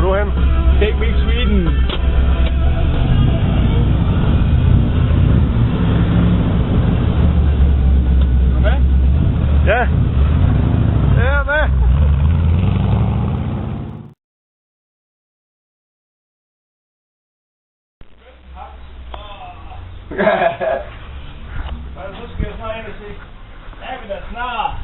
du hen? Take me Sweden. Er du med? Ja. Jeg er med. Så skal jeg snart ind og se. Er vi da snart?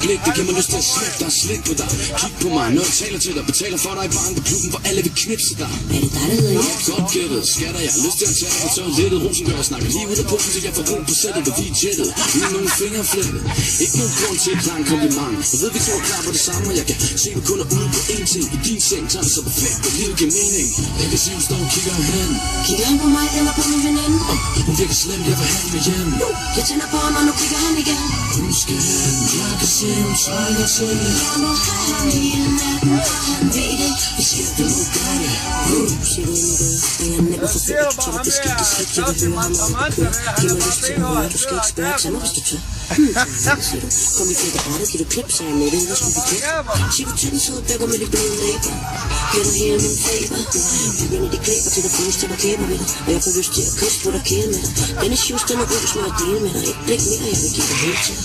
Blik, det giver mig lyst til at slikke dig, slik på dig. Kig på mig, når jeg taler til dig. Betaler for dig i bankeklubben, hvor alle vil knipse dig. Er det dig, der hedder Jens? Godt gættet, skatter jeg. Lyst til at tage mig tørre lettet. Rosengør og snakker lige ud af posen, til jeg får ro på sættet, hvor vi er jettet. Uden nogen fingre flettet. Ikke nogen grund til et langt kompliment. Jeg ved, vi to er klar på det samme, og jeg kan se, vi kun er ude på én ting. I din seng tager det så perfekt, at livet giver mening. Jeg kan se, hun står og kigger hen. Kigger han på mig eller på min veninde? Hun virker slemt, jeg vil have hende hjem. Jeg tænder på ham, og nu kigger han igen. Hun skal hen, jeg kan se, hun trænger til det. Jeg må have ham hele natten, og han ved det. Vi skal det nu gøre det. Siger du endnu det? Og jeg er nem at få fedt, du tør det skifte skridt. Jeg vil høre ham op og køre. Giv mig lyst til at høre, du skal ikke spørge til mig, hvis du tør. Siger du, kom vi fik rettet, giv du klip, så jeg med det, hvad skulle vi klip? Siger du til den søde bækker med de bløde læber. Giver du hele min feber. Jeg vinder de klæber til dig flus, til dig kæber ved dig. Og jeg får lyst til at kysse på dig, kære med dig. Denne shoes, den er god, smør at dele med dig. Et blik mere, jeg vil give dig helt til.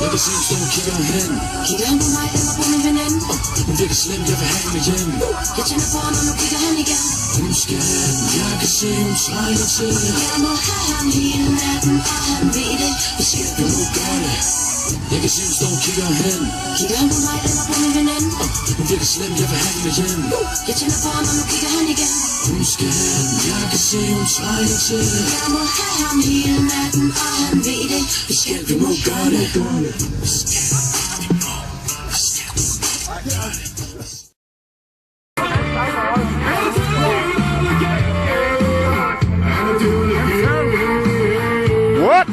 Jeg kan se, hun står og kigger hen. Kigger han på mig eller på min veninde? Hun virker slemt, jeg vil have hende hjem. Jeg tænder på ham, og nu kigger han igen. Hun skal hen, jeg kan se, hun trænger til det. Jeg må have ham hele natten, og han ved det. Vi skal det nu gøre det. Jeg kan se, hun står og kigger hen. Kigger han på mig eller på min veninde? Hun virker slemt, jeg vil have hende hjem. Jeg tænder på ham, og nu kigger han igen. Hun skal hen, jeg kan se, hun trænger til det. Jeg må have ham hele natten, og han ved det. Vi skal det nu gøre det. What?